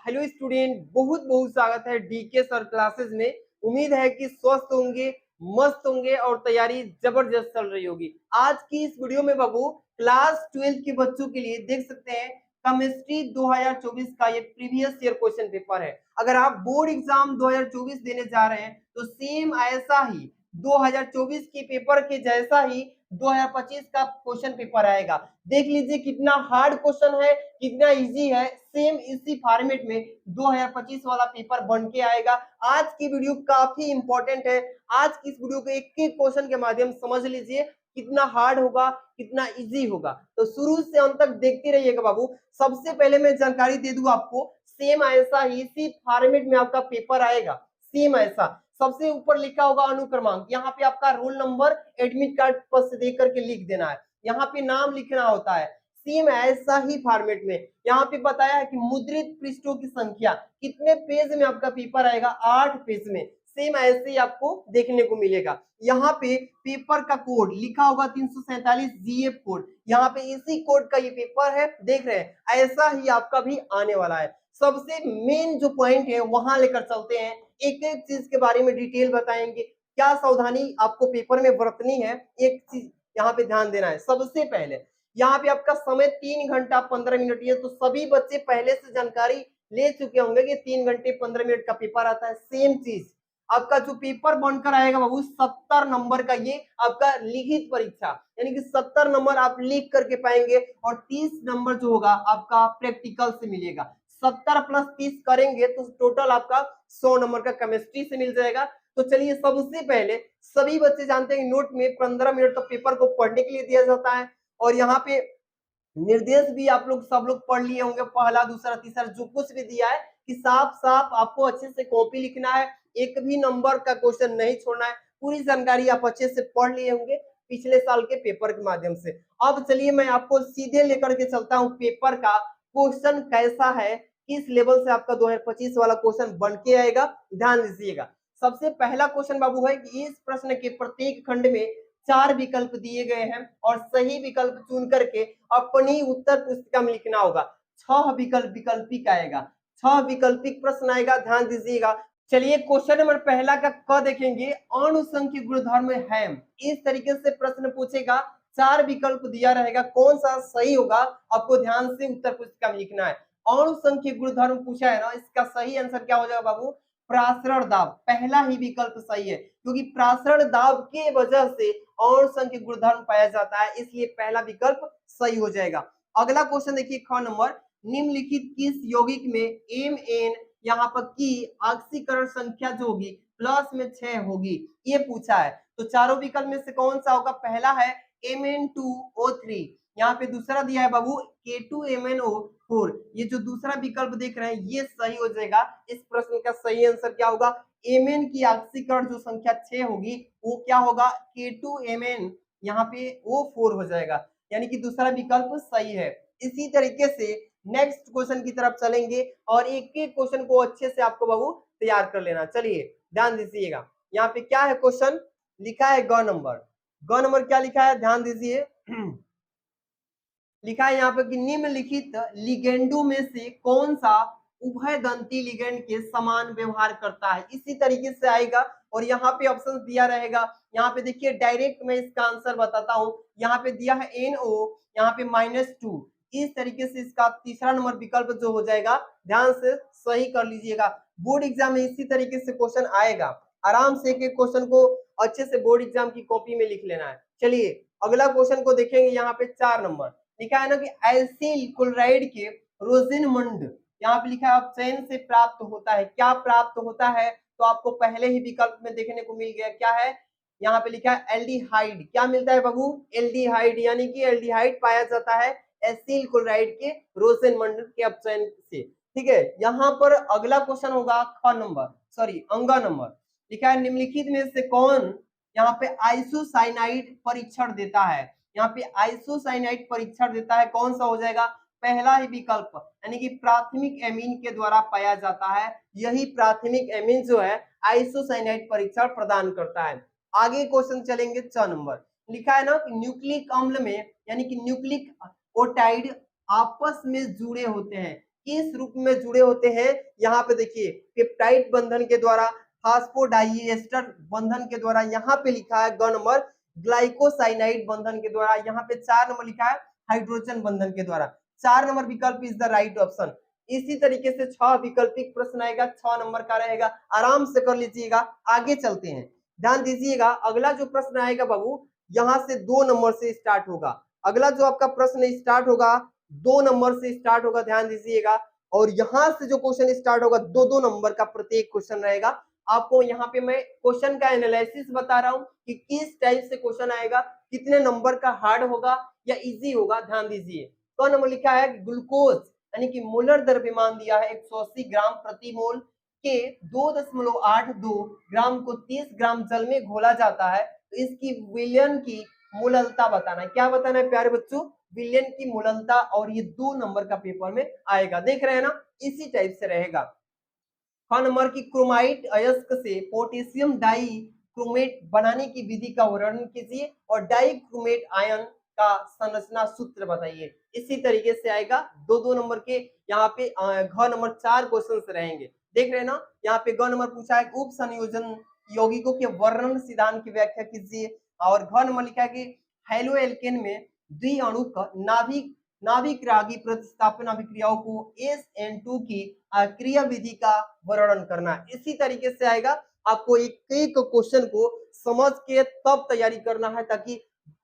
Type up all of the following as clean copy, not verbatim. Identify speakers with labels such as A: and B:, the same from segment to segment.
A: Hello student, बहुत बहुत स्वागत है डीके सर क्लासेस में। उम्मीद है कि स्वस्थ होंगे, मस्त होंगे और तैयारी जबरदस्त चल रही होगी। आज की इस वीडियो में बाबू क्लास 12 के बच्चों के लिए देख सकते हैं केमिस्ट्री 2024 का ये प्रीवियस ईयर क्वेश्चन पेपर है। अगर आप बोर्ड एग्जाम 2024 देने जा रहे हैं तो सेम ऐसा ही 2024 के पेपर के जैसा ही 2025 का क्वेश्चन पेपर आएगा। देख लीजिए कितना हार्ड क्वेश्चन है, कितना इजी है। सेम इसी फॉर्मेट में 2025 वाला पेपर बन के आएगा। आज की वीडियो काफी इंपॉर्टेंट है। आज की इस वीडियो को एक एक क्वेश्चन के माध्यम समझ लीजिए कितना हार्ड होगा, कितना इजी होगा। तो शुरू से अंत तक देखते रहिएगा बाबू। सबसे पहले मैं जानकारी दे दूं आपको, सेम ऐसा ही इसी फॉर्मेट में आपका पेपर आएगा। सेम ऐसा सबसे ऊपर लिखा होगा अनुक्रमांक, यहाँ पे आपका रोल नंबर एडमिट कार्ड पर से देख करके लिख देना है। यहाँ पे नाम लिखना होता है। सेम ऐसा ही फॉर्मेट में यहाँ पे बताया है कि मुद्रित पृष्ठों की संख्या कितने पेज में आपका पेपर आएगा, 8 पेज में। सेम ऐसे ही आपको देखने को मिलेगा। यहाँ पे पेपर का कोड लिखा होगा 347 जीएफ कोड। यहाँ पे इसी कोड का ये पेपर है, देख रहे हैं। ऐसा ही आपका भी आने वाला है। सबसे मेन जो पॉइंट है वहां लेकर चलते हैं, एक एक चीज के बारे में डिटेल बताएंगे, क्या सावधानी आपको पेपर में बरतनी है। एक चीज यहाँ पे ध्यान देना है। सबसे पहले यहाँ पे आपका समय 3 घंटा 15 मिनट है, तो सभी बच्चे पहले से जानकारी ले चुके होंगे कि 3 घंटे 15 मिनट का पेपर आता है। सेम चीज आपका जो पेपर बनकर आएगा बाबू 70 नंबर का, ये आपका लिखित परीक्षा, यानी कि 70 नंबर आप लिख करके पाएंगे और 30 नंबर जो होगा आपका प्रैक्टिकल से मिलेगा। 70 प्लस 30 करेंगे तो टोटल आपका 100 नंबर का केमिस्ट्री से मिल जाएगा। तो चलिए, सबसे पहले सभी बच्चे जानते हैं नोट में 15 मिनट तो पेपर को पढ़ने के लिए दिया जाता है और यहाँ पे निर्देश भी आप लोग सब लोग पढ़ लिए होंगे, पहला दूसरा तीसरा जो कुछ भी दिया है कि साफ साफ आपको अच्छे से कॉपी लिखना है, एक भी नंबर का क्वेश्चन नहीं छोड़ना है। पूरी जानकारी आप अच्छे से पढ़ लिए होंगे पिछले साल के पेपर के माध्यम से। अब चलिए मैं आपको सीधे लेकर के चलता हूँ पेपर का क्वेश्चन कैसा है, किस लेवल से आपका 2025 वाला क्वेश्चन बन के आएगा। ध्यान दीजिएगा। सबसे पहला क्वेश्चन बाबू है कि इस प्रश्न के प्रत्येक खंड में 4 विकल्प दिए गए हैं और सही विकल्प चुन करके अपनी उत्तर पुस्तिका में लिखना होगा। 6 विकल्प विकल्पिक आएगा, 6 विकल्पिक प्रश्न आएगा। ध्यान दीजिएगा। चलिए क्वेश्चन नंबर पहला का क देखेंगे, अणुसंख्य गुणधर्म है। इस तरीके से प्रश्न पूछेगा, 4 विकल्प दिया रहेगा, कौन सा सही होगा आपको ध्यान से उत्तर पुस्तिका में लिखना है। अणुसंख्य गुणधर्म पूछा है ना, इसका सही आंसर क्या हो जाएगा बाबू, प्रासरण दाब। पहला ही विकल्प सही है, क्योंकि प्रासरण दाब के वजह से अणुसंख्य गुणधर्म पाया जाता है, इसलिए पहला विकल्प सही हो जाएगा। अगला क्वेश्चन देखिए, ख नंबर, निम्नलिखित किस यौगिक में एम यहाँ पर की ऑक्सीकरण संख्या जो होगी प्लस में 6 होगी, ये पूछा है। तो चारों विकल्प में से कौन सा होगा, पहला है Mn2O3, यहाँ पे दूसरा दिया है बाबू K2MnO4। ये जो दूसरा विकल्प देख रहे हैं ये सही हो जाएगा। इस प्रश्न का सही आंसर क्या होगा, Mn की ऑक्सीकरण जो संख्या 6 होगी वो क्या होगा, K2Mn यहाँ पे O4 हो जाएगा, यानी कि दूसरा विकल्प सही है। इसी तरीके से नेक्स्ट क्वेश्चन की तरफ चलेंगे और एक एक क्वेश्चन को अच्छे से आपको बाबू तैयार कर लेना। चलिए ध्यान दीजिएगा, यहाँ पे क्या है क्वेश्चन लिखा है, ग नंबर। ग नंबर क्या लिखा है, ध्यान दीजिए। लिखा है यहाँ पे कि निम्नलिखित लिगेंडों में से कौन सा उभयदंती लिगेंड के समान व्यवहार करता है। इसी तरीके से आएगा और यहाँ पे ऑप्शन दिया रहेगा। यहाँ पे देखिए डायरेक्ट मैं इसका आंसर बताता हूँ। यहाँ पे दिया है NO, यहाँ पे -2। इस तरीके से इसका तीसरा नंबर विकल्प जो हो जाएगा, ध्यान से सही कर लीजिएगा। बोर्ड एग्जाम में इसी तरीके से क्वेश्चन आएगा। आराम से एक एक क्वेश्चन को अच्छे से बोर्ड एग्जाम की कॉपी में लिख लेना है। चलिए अगला क्वेश्चन को देखेंगे। यहाँ पे 4 नंबर लिखा है ना कि एल्सिल क्लोराइड के रोजेनमंड, यहाँ पे लिखा है चयन से प्राप्त होता है। क्या प्राप्त होता है, तो आपको पहले ही विकल्प में देखने को मिल गया, क्या है, यहाँ पे लिखा है एल्डिहाइड। क्या मिलता है बाबू, एल्डिहाइड, यानी कि एल्डिहाइड पाया जाता है एसिल क्लोराइड के रोजेनमंड के अपचयन से। ठीक है, यहाँ पर अगला क्वेश्चन होगा ख नंबर, सॉरी अंगा नंबर। लिखा है निम्नलिखित में से कौन यहाँ पे आइसोसाइनाइड परीक्षण देता है। यहाँ पे आइसोसाइनाइड परीक्षण देता है, कौन सा हो जाएगा, पहला ही विकल्प, यानी कि प्राथमिक एमीन के द्वारा पाया जाता है। यही प्राथमिक एमीन जो है आइसोसाइनाइड परीक्षण प्रदान करता है। आगे क्वेश्चन चलेंगे 6 नंबर। लिखा है ना कि न्यूक्लिक अम्ल में, यानी कि न्यूक्लिक ओटाइड आपस में जुड़े होते हैं। किस रूप में जुड़े होते हैं? यहाँ पे देखिए पेप्टाइड बंधन के द्वारा, फास्फोडाइएस्टर बंधन के द्वारा, यहाँ पे लिखा है ग नंबर ग्लाइकोसाइनाइड बंधन के द्वारा, यहाँ पे 4 नंबर लिखा है हाइड्रोजन बंधन के द्वारा। 4 नंबर विकल्प इज द राइट ऑप्शन। इसी तरीके से 6 विकल्पिक प्रश्न आएगा, 6 नंबर का रहेगा, आराम से कर लीजिएगा। आगे चलते हैं, ध्यान दीजिएगा। अगला जो प्रश्न आएगा बाबू, यहाँ से 2 नंबर से स्टार्ट होगा। अगला जो आपका प्रश्न स्टार्ट होगा 2 नंबर से स्टार्ट होगा, ध्यान दीजिएगा। और यहाँ से जो क्वेश्चन स्टार्ट होगा 2-2 नंबर का प्रत्येक क्वेश्चन रहेगा। आपको यहाँ पे मैं क्वेश्चन का एनालिसिस बता रहा हूँ कि किस टाइप से क्वेश्चन आएगा, कितने नंबर का हार्ड होगा या इजी होगा। ध्यान दीजिए, तो नंबर लिखा है ग्लूकोज यानी कि मोलर द्रव्यमान दिया है 180 ग्राम प्रति मोल के 2.82 ग्राम को 30 ग्राम जल में घोला जाता है, तो इसकी विलयन की मोललता बताना है। क्या बताना है प्यारे बच्चों? विलयन की मोललता। और ये 2 नंबर का पेपर में आएगा, देख रहे हैं ना, इसी टाइप से रहेगा। ख नंबर की क्रोमाइट अयस्क से पोटेशियम डाई क्रोमेट बनाने की विधि का वर्णन कीजिए और डाई क्रोमेट आयन का संरचना सूत्र बताइए। इसी तरीके से आएगा 2-2 नंबर के। यहाँ पे घ नंबर 4 क्वेश्चन रहेंगे, देख रहे हैं ना। यहाँ पे ग नंबर पूछा है उप संयोजन यौगिकों के वर्णन सिद्धांत की व्याख्या कीजिए। और घ नंबर लिखा है कि हेलो एल्केन में द्विअणुक नाभिक रागी प्रतिस्थापन अभिक्रियाओं को SN2 की क्रिया विधि का वर्णन करना। इसी तरीके से आएगा। आपको एक एक क्वेश्चन को समझ के तब तैयारी करना है ताकि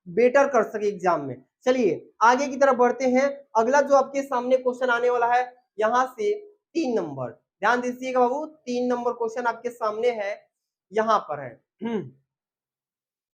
A: बेटर कर सके एग्जाम में। चलिए आगे की तरफ बढ़ते हैं। अगला जो आपके सामने क्वेश्चन आने वाला है, यहाँ से 3 नंबर, ध्यान दीजिएगा बाबू। 3 नंबर क्वेश्चन आपके सामने है, यहाँ पर है।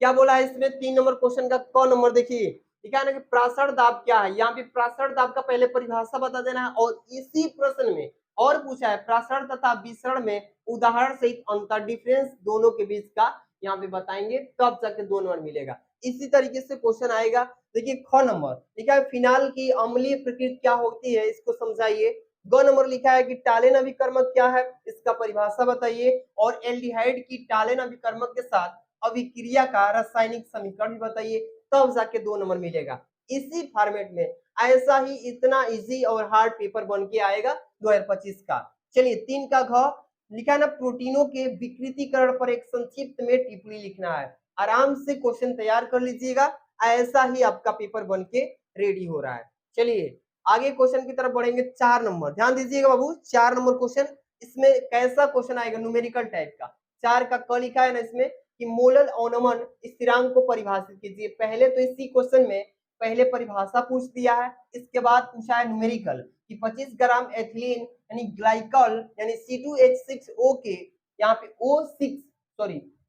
A: क्या बोला है इसमें? 3 नंबर क्वेश्चन का क नंबर देखिए, ठीक है ना, कि प्रासरण दाब क्या है। यहाँ पे प्रासरण दाब का पहले परिभाषा बता देना है। और इसी प्रश्न में और पूछा है प्रासरण तथा विसरण में उदाहरण सहित अंतर, डिफरेंस दोनों के बीच का यहाँ पे बताएंगे, तब जाके 2 नंबर मिलेगा। इसी तरीके से क्वेश्चन आएगा। देखिए ख नंबर लिखा है फिनाल की अम्लीय प्रकृति क्या होती है, इसको समझाइए। ग नंबर लिखा है कि टालेन अभिकर्मक क्या है, इसका परिभाषा बताइए। और एल्डिहाइड की टालेन अभिकर्मक के साथ अभिक्रिया का रासायनिक समीकरण भी बताइए, तब जाके 2 नंबर मिलेगा। इसी फॉर्मेट में ऐसा ही इतना इजी और हार्ड पेपर बन के आएगा 2025 का। चलिए 3 का घ लिखा है ना, प्रोटीनों के विकृतीकरण पर एक संक्षिप्त में टिप्पणी लिखना है। आराम से क्वेश्चन तैयार कर लीजिएगा, ऐसा ही आपका पेपर बन के रेडी हो रहा है। चलिए आगे क्वेश्चन की तरफ बढ़ेंगे। 4 नंबर, ध्यान दीजिएगा बाबू। 4 नंबर क्वेश्चन, इसमें कैसा क्वेश्चन आएगा? न्यूमेरिकल टाइप का। 4 का क लिखा है ना इसमें कि मोलर अवनमन स्थिरांक को परिभाषित कीजिए। पहले तो इसी क्वेश्चन में पहले परिभाषा पूछ दिया है, इसके बाद पूछा है न्यूमेरिकल कि 25 ग्राम एथिलीन यानी ग्लाइकॉल यानी C2H6O के यहाँ पे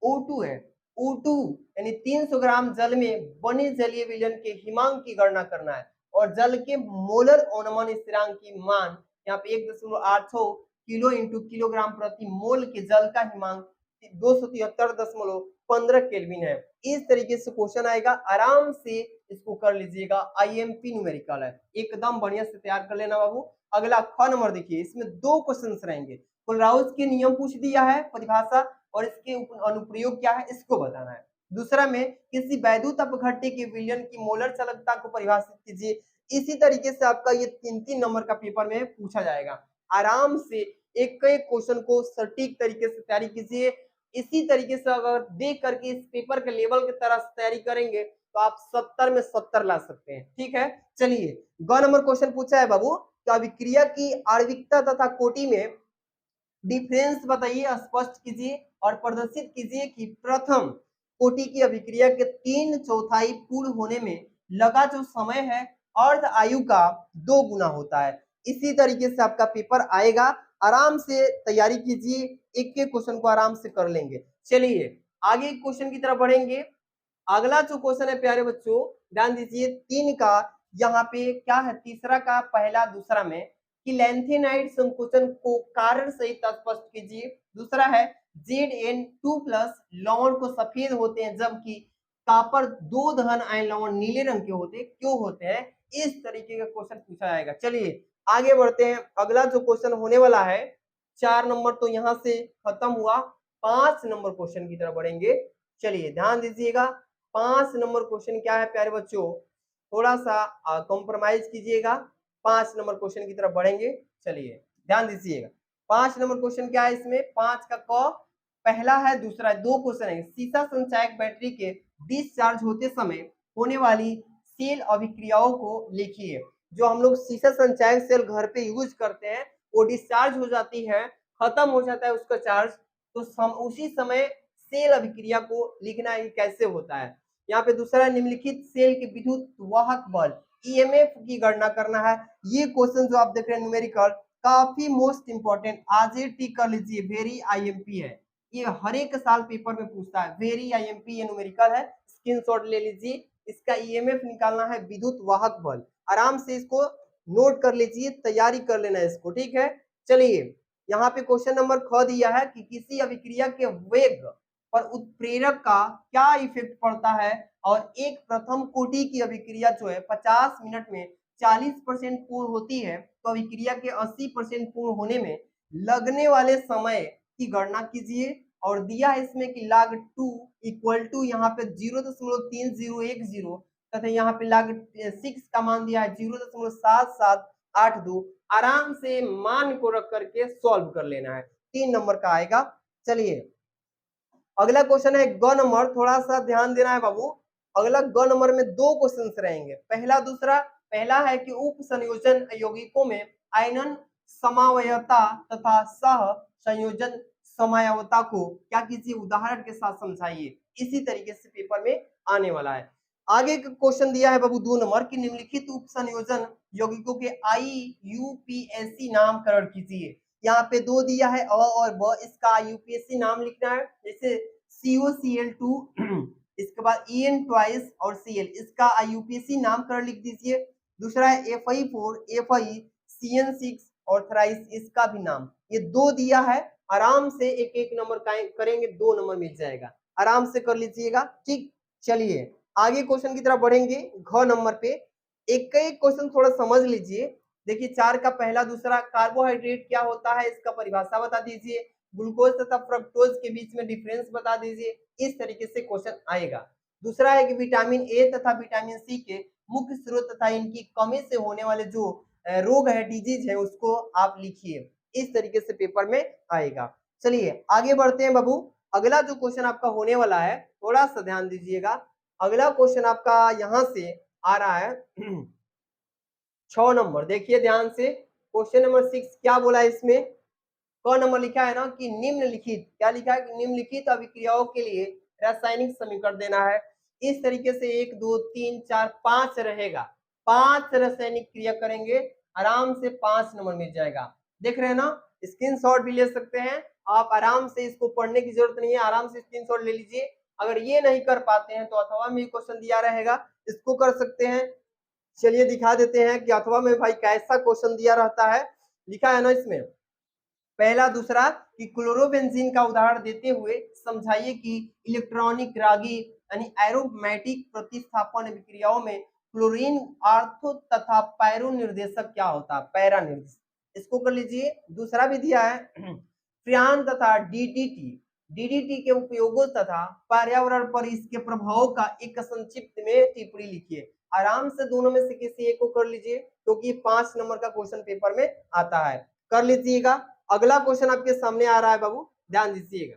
A: O2 है, O2 यानी 300 ग्राम जल में बने जलीय विलयन के हिमांक की गणना करना है। और जल के मोलर अवनमन स्थिरांक की मान यहाँ पे 1.86 किलो इंटू किलोग्राम प्रति मोल के जल का हिमांक 273.15 केल्विन है। इस तरीके से क्वेश्चन आएगा, आराम से इसको कर लीजिएगा। IMP न्यूमेरिकल है, एकदम बढ़िया से तैयार कर लेना बाबू। अगला ख नंबर देखिए, इसमें 2 क्वेश्चन रहेंगे। कोलराउज के नियम पूछ दिया है, परिभाषा और इसके अनुप्रयोग क्या है इसको बताना है। दूसरा में किसी वैद्युत अपघट्य के विलयन की मोलर चालकता को परिभाषित कीजिए। इसी तरीके से आपका ये 3-3 नंबर का पेपर में पूछा जाएगा। आराम से एक एक क्वेश्चन को सटीक तरीके से तैयारी कीजिए। इसी तरीके से अगर देख करके इस पेपर के लेवल की तरह तैयारी करेंगे तो आप 70 में 70 ला सकते हैं, ठीक है। चलिए ग नंबर क्वेश्चन पूछा है बाबू, तो अभिक्रिया की आणविकता तथा कोटि में डिफरेंस बताइए, स्पष्ट कीजिए और प्रदर्शित कीजिए कि प्रथम कोटि की अभिक्रिया के 3/4 पूर्ण होने में लगा जो समय है अर्ध आयु का 2 गुना होता है। इसी तरीके से आपका पेपर आएगा, आराम से तैयारी कीजिए, एक एक क्वेश्चन को आराम से कर लेंगे। चलिए आगे क्वेश्चन की तरफ बढ़ेंगे। अगला जो क्वेश्चन है प्यारे बच्चों, ध्यान दीजिए 3 का, यहाँ पे क्या है, तीसरा का पहला दूसरा में कि लैंथेनाइड संकोचन को कारण सहित स्पष्ट कीजिए। दूसरा है Zn2+ लवण को सफेद होते हैं जबकि कॉपर 2 धन आयन लवण नीले रंग के होते, क्यों होते हैं? इस तरीके का क्वेश्चन पूछा जाएगा। चलिए आगे बढ़ते हैं। अगला जो क्वेश्चन होने वाला है 4 नंबर तो यहाँ से खत्म हुआ, 5 नंबर क्वेश्चन की तरफ बढ़ेंगे। चलिए ध्यान दीजिएगा, 5 नंबर क्वेश्चन क्या है प्यारे बच्चों, थोड़ा सा कॉम्प्रोमाइज कीजिएगा। 5 नंबर क्वेश्चन की तरफ बढ़ेंगे। चलिए ध्यान दीजिएगा, 5 नंबर क्वेश्चन क्या है इसमें, 5 का क पहला है, दूसरा है, दो क्वेश्चन है। सीसा संचायक बैटरी के डिस्चार्ज होते समय होने वाली सेल अभिक्रियाओं को लिखिए। जो हम लोग सीसा संचायक सेल घर पे यूज करते हैं, वो डिस्चार्ज हो जाती है, खत्म हो जाता है उसका चार्ज, तो उसी समय सेल अभिक्रिया को लिखना है कैसे होता है। यहाँ पे दूसरा निम्नलिखित सेल के विद्युत वाहक बल ईएमएफ की गणना करना है। ये क्वेश्चन जो आप देख रहे हैं न्यूमेरिकल, काफी मोस्ट इंपॉर्टेंट, आज ये टिक कर लीजिए, वेरी आईएमपी है, ये हर एक साल पेपर में पूछता है, वेरी आईएमपी ये न्यूमेरिकल है, स्क्रीनशॉट ले लीजिए। इसका ईएमएफ निकालना है विद्युत वाहक बल, आराम से इसको नोट कर लीजिए, तैयारी कर लेना है इसको, ठीक है। चलिए यहाँ पे क्वेश्चन नंबर ख दिया है कि किसी अभिक्रिया के वेग पर उत्प्रेरक का क्या इफेक्ट पड़ता है, और एक प्रथम कोटि की अभिक्रिया जो है 50 मिनट में 40% पूर्ण होती है, तो अभिक्रिया के 80% पूर्ण होने में लगने वाले समय की गणना कीजिए। और दिया है इसमें कि log 2 इक्वल टू यहाँ पे 0.3010 तथा यहाँ पे log 6 का मान दिया है 0.7782। आराम से मान को रख करके सॉल्व कर लेना है, 3 नंबर का आएगा। चलिए अगला क्वेश्चन है ग नंबर, थोड़ा सा ध्यान देना है बाबू। अगला ग नंबर में दो क्वेश्चन रहेंगे, पहला दूसरा। पहला है कि उप संयोजन यौगिकों में आयनन समावयता तथा सह संयोजन समावयता को क्या किसी उदाहरण के साथ समझाइए। इसी तरीके से पेपर में आने वाला है। आगे का क्वेश्चन दिया है बाबू 2 नंबर की, निम्नलिखित उप संयोजन यौगिकों के IUPAC नामकरण कीजिए। यहाँ पे दो दिया है अ और ब, इसका IUPAC नाम लिखना है, जैसे COCl2 इसके बाद En ट्वाइस और Cl, इसका IUPAC नामकरण लिख दीजिए। दूसरा है Fi4 Fi CN6 और थ्राइस, इसका भी नाम। ये दो दिया है, आराम से एक एक नंबर करेंगे, 2 नंबर मिल जाएगा, आराम से कर लीजिएगा, ठीक। चलिए आगे क्वेश्चन की तरफ बढ़ेंगे, घ नंबर पे एक एक क्वेश्चन थोड़ा समझ लीजिए। देखिए 4 का पहला दूसरा, कार्बोहाइड्रेट क्या होता है इसका परिभाषा बता दीजिए, ग्लूकोज तथा फ्रक्टोज के बीच में डिफरेंस बता दीजिए, इस तरीके से क्वेश्चन आएगा। दूसरा है कि विटामिन ए तथा विटामिन सी के मुख्य स्रोत तथा इनकी कमी से होने वाले जो रोग है, डिजीज है, उसको आप लिखिए, इस तरीके से पेपर में आएगा। चलिए आगे बढ़ते हैं बाबू। अगला जो क्वेश्चन आपका होने वाला है, थोड़ा सा ध्यान दीजिएगा। अगला क्वेश्चन आपका यहां से आ रहा है 6 नंबर, देखिए ध्यान से। क्वेश्चन नंबर 6 क्या बोला है इसमें, क नंबर लिखा है ना कि निम्नलिखित, क्या लिखा है कि निम्नलिखित अभिक्रियाओं के लिए रासायनिक समीकरण देना है। इस तरीके से 1 2 3 4 5 रहेगा, 5 रासायनिक क्रिया करेंगे, आराम से 5 नंबर मिल जाएगा। देख रहे हैं ना, स्क्रीनशॉट भी ले सकते हैं आप, आराम से इसको पढ़ने की जरूरत नहीं है, आराम से स्क्रीनशॉट ले लीजिए। अगर ये नहीं कर पाते हैं तो अथवा में क्वेश्चन दिया रहेगा, इसको कर सकते हैं। चलिए दिखा देते हैं कि अथवा में भाई कैसा क्वेश्चन दिया रहता है। लिखा है ना इसमें, पहला दूसरा कि क्लोरोबेंजीन का उदाहरण देते हुए समझाइए कि इलेक्ट्रॉनिक रागी यानी एरोमेटिक प्रतिस्थापन विक्रियाओं में क्लोरीन आर्थो तथा पैरो निर्देशक क्या होता है, पैरा निर्देशक, इसको कर लीजिए। दूसरा भी दिया है फ्रियान तथा डीडीटी के उपयोगों तथा पर्यावरण पर इसके प्रभाव का एक संक्षिप्त में टिप्पणी लिखिए। आराम से दोनों में से किसी एक को कर लीजिए, क्योंकि 5 नंबर का क्वेश्चन पेपर में आता है, कर लीजिएगा। अगला क्वेश्चन आपके सामने आ रहा है बाबू, ध्यान दीजिएगा।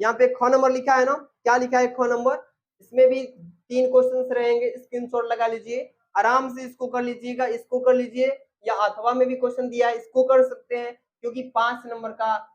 A: यहाँ पे ख नंबर लिखा है ना, क्या लिखा है ख नंबर, इसमें भी 3 क्वेश्चन रहेंगे, स्क्रीनशॉट लगा लीजिए, आराम से इसको कर लीजिएगा, इसको कर लीजिए, या अथवा में भी क्वेश्चन दिया है, इसको कर सकते हैं, क्योंकि 5 नंबर का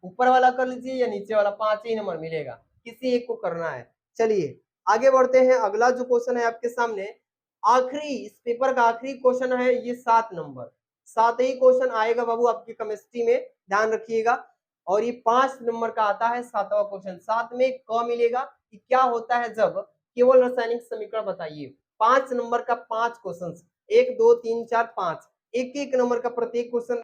A: ऊपर वाला कर लीजिए या नीचे वाला, 5 ही नंबर मिलेगा, किसी एक को करना है। चलिए आगे बढ़ते हैं। अगला जो क्वेश्चन है आपके सामने, आखिरी, इस पेपर का आखिरी क्वेश्चन है, ये 7 नंबर, 7 ही क्वेश्चन आएगा बाबू आपकी केमिस्ट्री में, ध्यान रखिएगा। और ये 5 नंबर का आता है 7वां क्वेश्चन, 7 में क मिलेगा कि क्या होता है जब केवल रासायनिक समीकरण बताइए। 5 नंबर का 5 क्वेश्चन, 1 2 3 4 5, एक एक नंबर का प्रत्येक क्वेश्चन